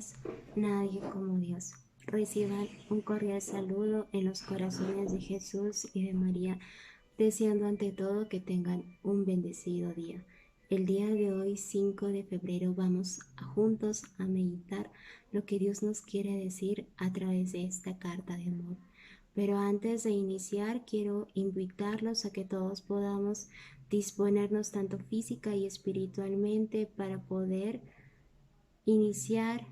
días, nadie como Dios. Reciban un cordial saludo en los corazones de Jesús y de María, deseando ante todo que tengan un bendecido día. El día de hoy, 5 de febrero, vamos juntos a meditar lo que Dios nos quiere decir a través de esta carta de amor. Pero antes de iniciar, quiero invitarlos a que todos podamos disponernos tanto física y espiritualmente para poder iniciar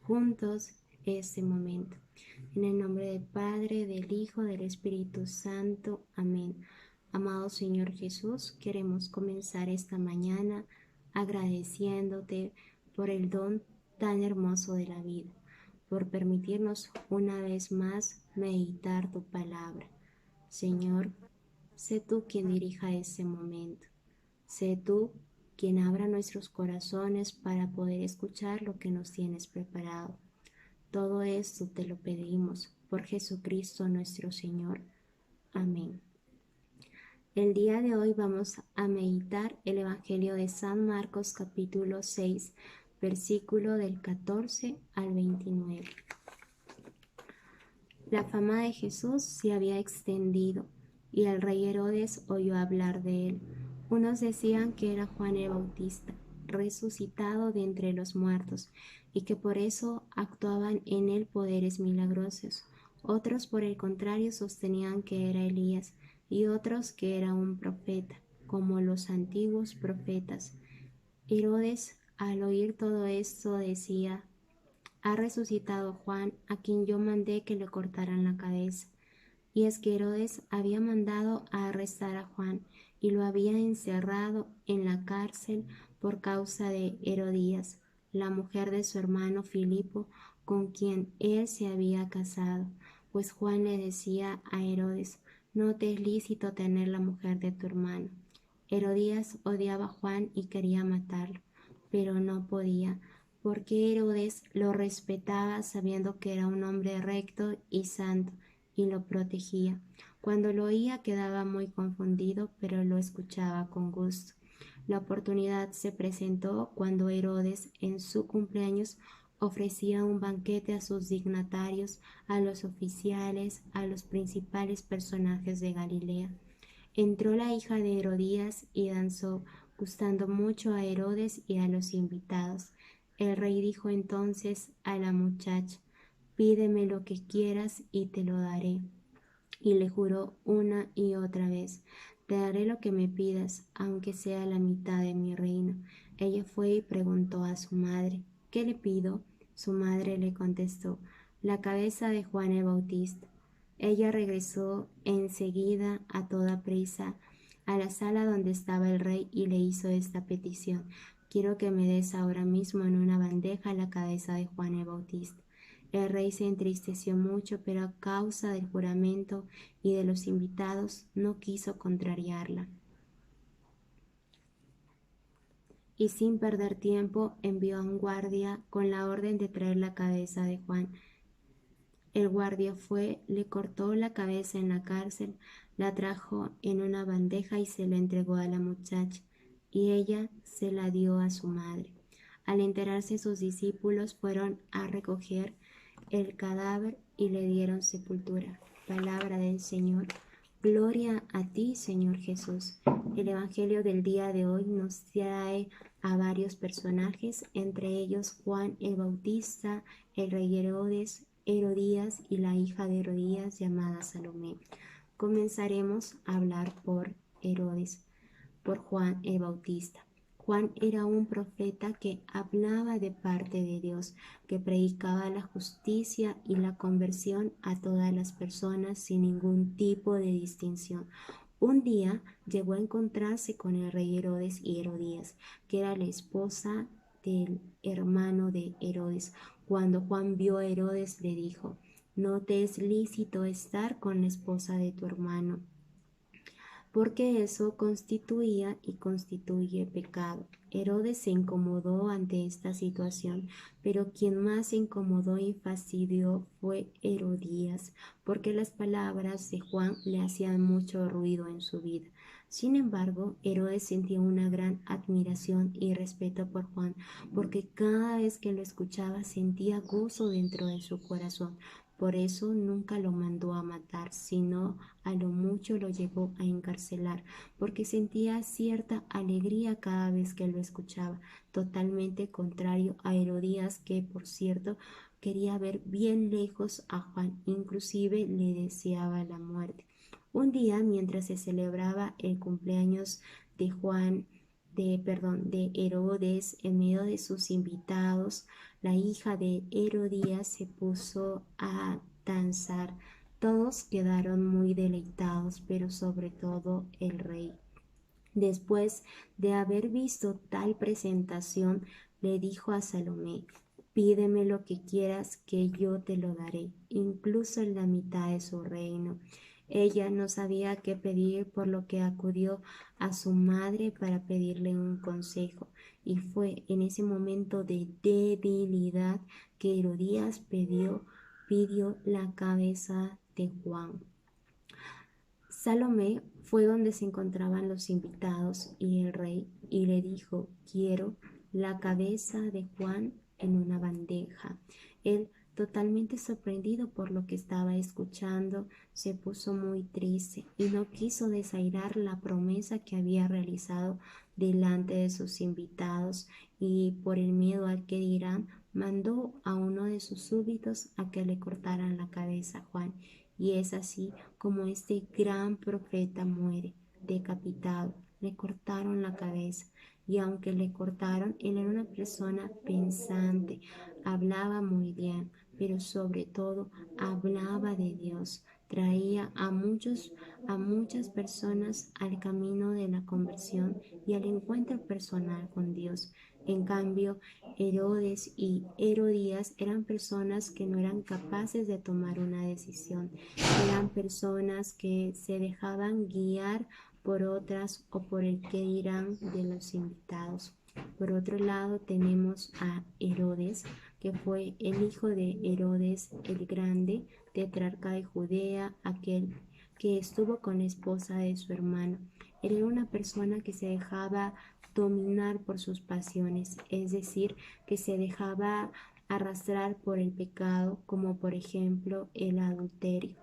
juntos este momento. En el nombre del Padre, del Hijo, del Espíritu Santo. Amén. Amado Señor Jesús, queremos comenzar esta mañana agradeciéndote por el don tan hermoso de la vida, por permitirnos una vez más meditar tu palabra. Señor, sé tú quien dirija este momento. Sé tú quien abra nuestros corazones para poder escuchar lo que nos tienes preparado. Todo esto te lo pedimos por Jesucristo nuestro Señor. Amén. El día de hoy vamos a meditar el Evangelio de San Marcos capítulo 6, versículo del 14 al 29. La fama de Jesús se había extendido y el rey Herodes oyó hablar de él. Unos decían que era Juan el Bautista, resucitado de entre los muertos, y que por eso actuaban en él poderes milagrosos. Otros, por el contrario, sostenían que era Elías, y otros que era un profeta, como los antiguos profetas. Herodes, al oír todo esto, decía: ha resucitado Juan, a quien yo mandé que le cortaran la cabeza. Y es que Herodes había mandado a arrestar a Juan y lo había encerrado en la cárcel por causa de Herodías, la mujer de su hermano Filipo, con quien él se había casado. Pues Juan le decía a Herodes: no te es lícito tener la mujer de tu hermano. Herodías odiaba a Juan y quería matarlo, pero no podía, porque Herodes lo respetaba sabiendo que era un hombre recto y santo, y lo protegía. Cuando lo oía quedaba muy confundido, pero lo escuchaba con gusto. La oportunidad se presentó cuando Herodes, en su cumpleaños, ofrecía un banquete a sus dignatarios, a los oficiales, a los principales personajes de Galilea. Entró la hija de Herodías y danzó, gustando mucho a Herodes y a los invitados. El rey dijo entonces a la muchacha: pídeme lo que quieras y te lo daré. Y le juró una y otra vez: te daré lo que me pidas, aunque sea la mitad de mi reino. Ella fue y preguntó a su madre: ¿qué le pido? Su madre le contestó: la cabeza de Juan el Bautista. Ella regresó enseguida a toda prisa a la sala donde estaba el rey y le hizo esta petición: quiero que me des ahora mismo en una bandeja la cabeza de Juan el Bautista. El rey se entristeció mucho, pero a causa del juramento y de los invitados no quiso contrariarla. Y sin perder tiempo envió a un guardia con la orden de traer la cabeza de Juan. El guardia fue, le cortó la cabeza en la cárcel, la trajo en una bandeja y se la entregó a la muchacha, y ella se la dio a su madre. Al enterarse, sus discípulos fueron a recoger el cadáver y le dieron sepultura. Palabra del Señor. Gloria a ti, Señor Jesús. El Evangelio del día de hoy nos trae a varios personajes, entre ellos Juan el Bautista, el rey Herodes, Herodías y la hija de Herodías llamada Salomé. Comenzaremos a hablar por Herodes, por Juan el Bautista. Juan era un profeta que hablaba de parte de Dios, que predicaba la justicia y la conversión a todas las personas sin ningún tipo de distinción. Un día llegó a encontrarse con el rey Herodes y Herodías, que era la esposa del hermano de Herodes. Cuando Juan vio a Herodes, le dijo: no te es lícito estar con la esposa de tu hermano, porque eso constituía y constituye pecado. Herodes se incomodó ante esta situación, pero quien más se incomodó y fastidió fue Herodías, porque las palabras de Juan le hacían mucho ruido en su vida. Sin embargo, Herodes sentía una gran admiración y respeto por Juan, porque cada vez que lo escuchaba sentía gozo dentro de su corazón. Por eso nunca lo mandó a matar, sino a lo mucho lo llegó a encarcelar, porque sentía cierta alegría cada vez que lo escuchaba, totalmente contrario a Herodías, que por cierto quería ver bien lejos a Juan, inclusive le deseaba la muerte. Un día, mientras se celebraba el cumpleaños de de Herodes, en medio de sus invitados, la hija de Herodías se puso a danzar. Todos quedaron muy deleitados, pero sobre todo el rey. Después de haber visto tal presentación, le dijo a Salomé: pídeme lo que quieras, que yo te lo daré, incluso en la mitad de su reino. Ella no sabía qué pedir, por lo que acudió a su madre para pedirle un consejo, y fue en ese momento de debilidad que Herodías pidió la cabeza de Juan. Salomé fue donde se encontraban los invitados y el rey, y le dijo: quiero la cabeza de Juan en una bandeja. Él, totalmente sorprendido por lo que estaba escuchando, se puso muy triste y no quiso desairar la promesa que había realizado delante de sus invitados, y por el miedo al que dirán, mandó a uno de sus súbditos a que le cortaran la cabeza a Juan. Y es así como este gran profeta muere, decapitado. Le cortaron la cabeza. Y aunque le cortaron, él era una persona pensante, hablaba muy bien, pero sobre todo hablaba de Dios. Traía a muchas personas al camino de la conversión y al encuentro personal con Dios. En cambio, Herodes y Herodías eran personas que no eran capaces de tomar una decisión. Eran personas que se dejaban guiar por otras o por el que dirán de los invitados. Por otro lado, tenemos a Herodes, que fue el hijo de Herodes el Grande, tetrarca de Judea, aquel que estuvo con la esposa de su hermano. Era una persona que se dejaba dominar por sus pasiones, es decir, que se dejaba arrastrar por el pecado, como por ejemplo el adulterio.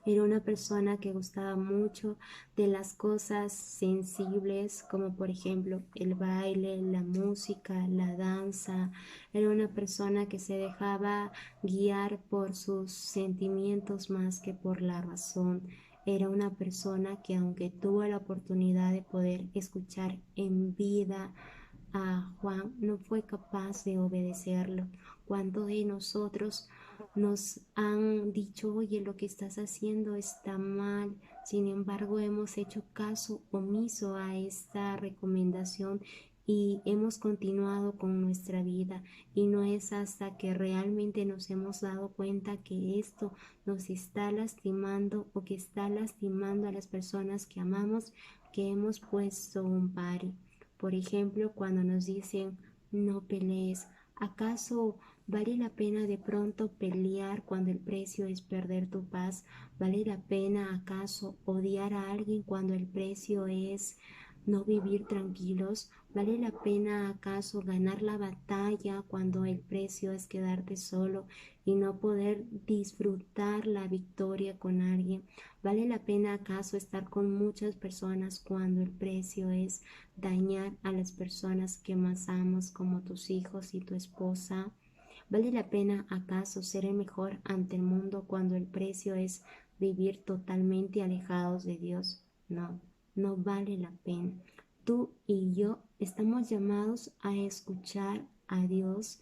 Era una persona que gustaba mucho de las cosas sensibles, como por ejemplo el baile, la música, la danza. Era una persona que se dejaba guiar por sus sentimientos más que por la razón. Era una persona que, aunque tuvo la oportunidad de poder escuchar en vida a Juan, no fue capaz de obedecerlo. ¿Cuántos de nosotros nos han dicho: oye, lo que estás haciendo está mal? Sin embargo, hemos hecho caso omiso a esta recomendación y hemos continuado con nuestra vida, y no es hasta que realmente nos hemos dado cuenta que esto nos está lastimando o que está lastimando a las personas que amamos, que hemos puesto un pare. Por ejemplo, cuando nos dicen: no pelees, ¿acaso vale la pena de pronto pelear cuando el precio es perder tu paz? ¿Vale la pena acaso odiar a alguien cuando el precio es no vivir tranquilos? ¿Vale la pena acaso ganar la batalla cuando el precio es quedarte solo y no poder disfrutar la victoria con alguien? ¿Vale la pena acaso estar con muchas personas cuando el precio es dañar a las personas que más amas, como tus hijos y tu esposa? ¿Vale la pena acaso ser el mejor ante el mundo cuando el precio es vivir totalmente alejados de Dios? No, no vale la pena. Tú y yo estamos llamados a escuchar a Dios,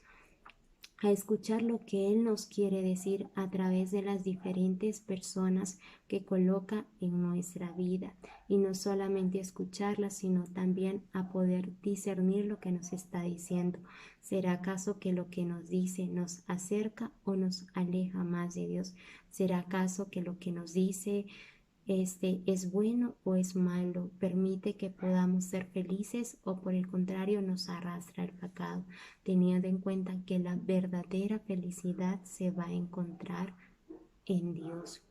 a escuchar lo que Él nos quiere decir a través de las diferentes personas que coloca en nuestra vida, y no solamente escucharlas, sino también a poder discernir lo que nos está diciendo. ¿Será acaso que lo que nos dice nos acerca o nos aleja más de Dios? ¿Será acaso que lo que nos dice es bueno o es malo? ¿Permite que podamos ser felices o por el contrario nos arrastra el pecado? Teniendo en cuenta que la verdadera felicidad se va a encontrar en Dios.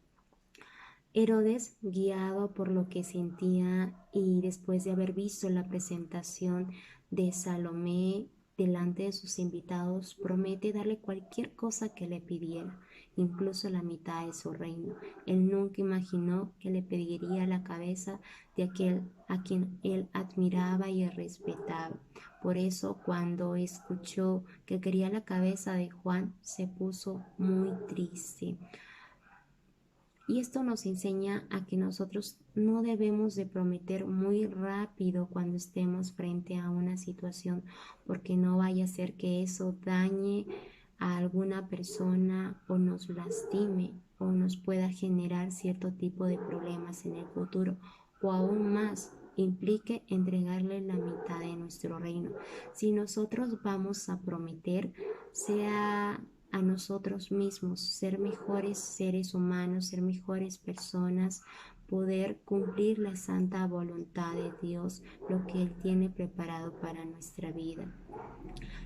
Herodes, guiado por lo que sentía y después de haber visto la presentación de Salomé delante de sus invitados, promete darle cualquier cosa que le pidiera, incluso la mitad de su reino. Él nunca imaginó que le pediría la cabeza de aquel a quien él admiraba y respetaba. Por eso, cuando escuchó que quería la cabeza de Juan, se puso muy triste. Y esto nos enseña a que nosotros no debemos de prometer muy rápido cuando estemos frente a una situación, porque no vaya a ser que eso dañe a alguna persona o nos lastime o nos pueda generar cierto tipo de problemas en el futuro, o aún más implique entregarle la mitad de nuestro reino. Si nosotros vamos a prometer, sea a nosotros mismos, ser mejores seres humanos, ser mejores personas, poder cumplir la santa voluntad de Dios, lo que Él tiene preparado para nuestra vida.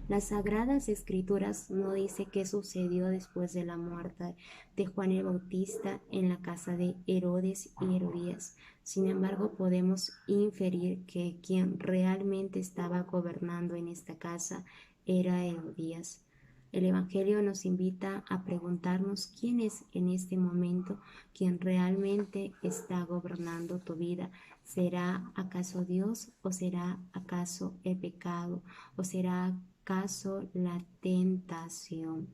Las Sagradas Escrituras no dice qué sucedió después de la muerte de Juan el Bautista en la casa de Herodes y Herodías. Sin embargo, podemos inferir que quien realmente estaba gobernando en esta casa era Herodías. El Evangelio nos invita a preguntarnos quién es en este momento quien realmente está gobernando tu vida. ¿Será acaso Dios o será acaso el pecado o será acaso la tentación?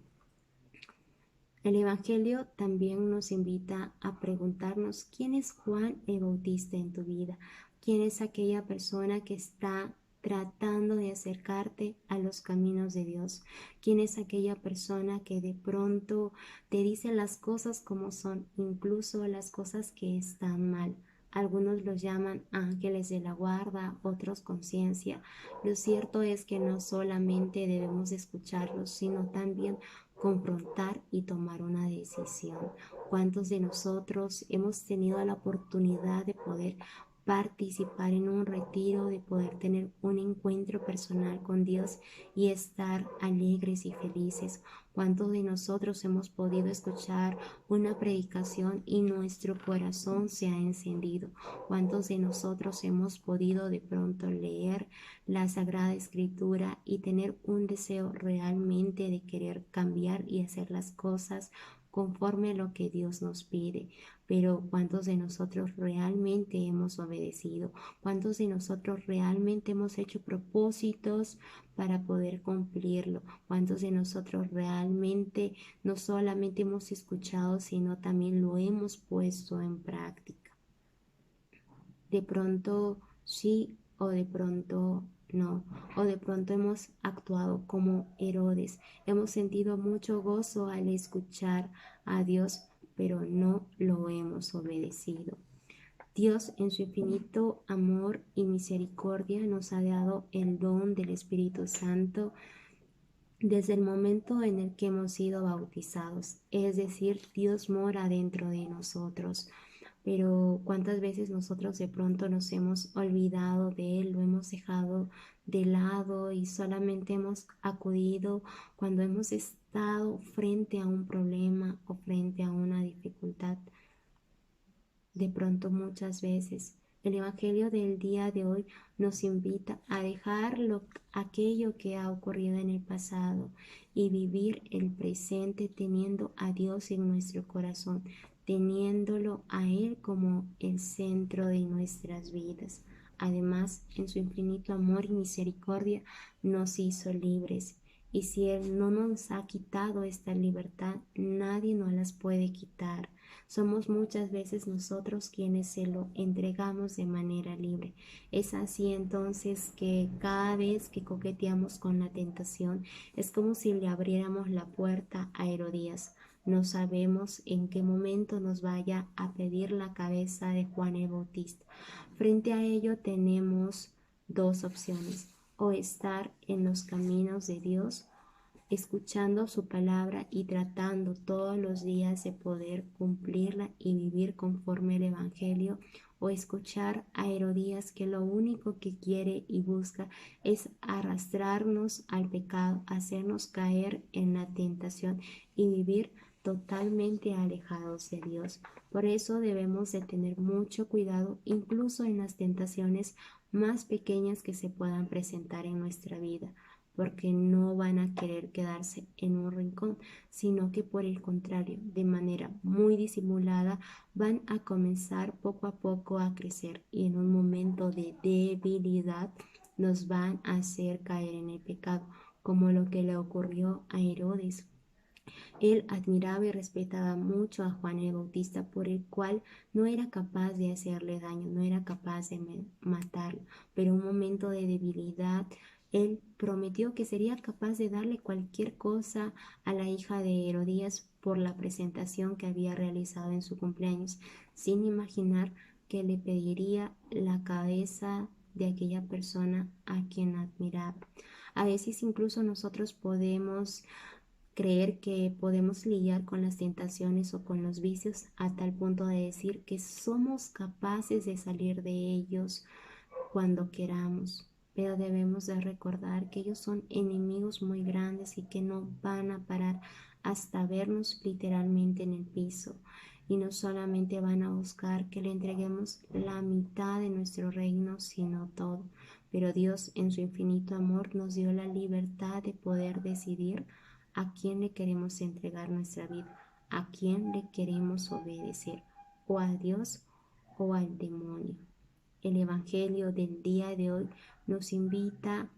El Evangelio también nos invita a preguntarnos quién es Juan el Bautista en tu vida, quién es aquella persona que está tratando de acercarte a los caminos de Dios, quién es aquella persona que de pronto te dice las cosas como son, incluso las cosas que están mal. Algunos los llaman ángeles de la guarda, otros conciencia. Lo cierto es que no solamente debemos escucharlos, sino también confrontar y tomar una decisión. ¿Cuántos de nosotros hemos tenido la oportunidad de poder participar en un retiro, de poder tener un encuentro personal con Dios y estar alegres y felices? ¿Cuántos de nosotros hemos podido escuchar una predicación y nuestro corazón se ha encendido? ¿Cuántos de nosotros hemos podido de pronto leer la Sagrada Escritura y tener un deseo realmente de querer cambiar y hacer las cosas conforme a lo que Dios nos pide? Pero ¿cuántos de nosotros realmente hemos obedecido? ¿Cuántos de nosotros realmente hemos hecho propósitos para poder cumplirlo? ¿Cuántos de nosotros realmente no solamente hemos escuchado, sino también lo hemos puesto en práctica? De pronto sí o de pronto no, o de pronto hemos actuado como Herodes, hemos sentido mucho gozo al escuchar a Dios, pero no lo hemos obedecido. Dios, en su infinito amor y misericordia, nos ha dado el don del Espíritu Santo desde el momento en el que hemos sido bautizados, es decir, Dios mora dentro de nosotros. Pero cuántas veces nosotros de pronto nos hemos olvidado de Él, lo hemos dejado de lado y solamente hemos acudido cuando hemos estado frente a un problema o frente a una dificultad. De pronto muchas veces el Evangelio del día de hoy nos invita a dejar aquello que ha ocurrido en el pasado y vivir el presente teniendo a Dios en nuestro corazón, teniéndolo a Él como el centro de nuestras vidas. Además, en su infinito amor y misericordia nos hizo libres. Y si Él no nos ha quitado esta libertad, nadie nos las puede quitar. Somos muchas veces nosotros quienes se lo entregamos de manera libre. Es así entonces que cada vez que coqueteamos con la tentación, es como si le abriéramos la puerta a Herodías. No sabemos en qué momento nos vaya a pedir la cabeza de Juan el Bautista. Frente a ello tenemos dos opciones: o estar en los caminos de Dios, escuchando su palabra y tratando todos los días de poder cumplirla y vivir conforme el Evangelio, o escuchar a Herodías, que lo único que quiere y busca es arrastrarnos al pecado, hacernos caer en la tentación y vivir totalmente alejados de Dios. Por eso debemos de tener mucho cuidado, incluso en las tentaciones más pequeñas que se puedan presentar en nuestra vida, porque no van a querer quedarse en un rincón, sino que por el contrario, de manera muy disimulada, van a comenzar poco a poco a crecer y en un momento de debilidad nos van a hacer caer en el pecado, como lo que le ocurrió a Herodes. Él admiraba y respetaba mucho a Juan el Bautista, por el cual no era capaz de hacerle daño, no era capaz de matarlo, pero en un momento de debilidad, él prometió que sería capaz de darle cualquier cosa a la hija de Herodías por la presentación que había realizado en su cumpleaños, sin imaginar que le pediría la cabeza de aquella persona a quien admiraba. A veces incluso nosotros podemos creer que podemos lidiar con las tentaciones o con los vicios a tal punto de decir que somos capaces de salir de ellos cuando queramos, pero debemos de recordar que ellos son enemigos muy grandes y que no van a parar hasta vernos literalmente en el piso. Y no solamente van a buscar que le entreguemos la mitad de nuestro reino, sino todo. Pero Dios en su infinito amor nos dio la libertad de poder decidir a quién le queremos entregar nuestra vida, a quién le queremos obedecer, o a Dios o al demonio. El Evangelio del día de hoy nos invita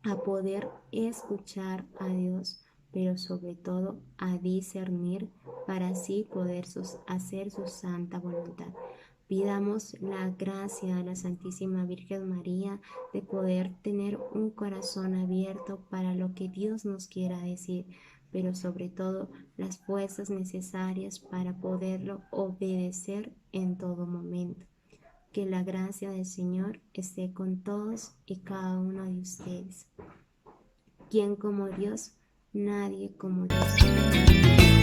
a poder escuchar a Dios, pero sobre todo a discernir para así poder hacer su santa voluntad. Pidamos la gracia a la Santísima Virgen María de poder tener un corazón abierto para lo que Dios nos quiera decir, pero sobre todo las fuerzas necesarias para poderlo obedecer en todo momento. Que la gracia del Señor esté con todos y cada uno de ustedes. ¿Quién como Dios? Nadie como Dios.